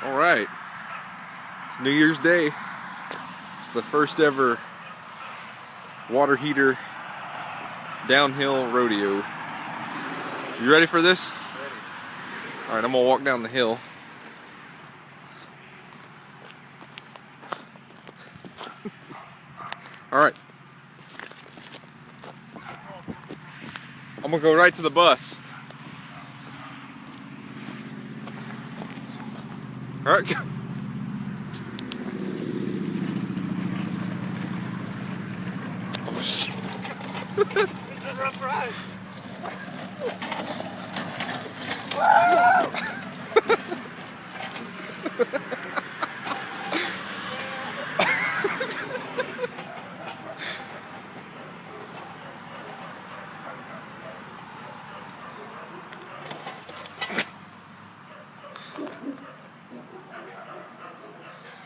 All right, it's New Year's Day. It's the first ever water heater downhill rodeo. You ready for this? Ready. All right, I'm gonna walk down the hill. All right. I'm gonna go right to the bus. All right, go. Oh shit. It's a rough ride. Wow!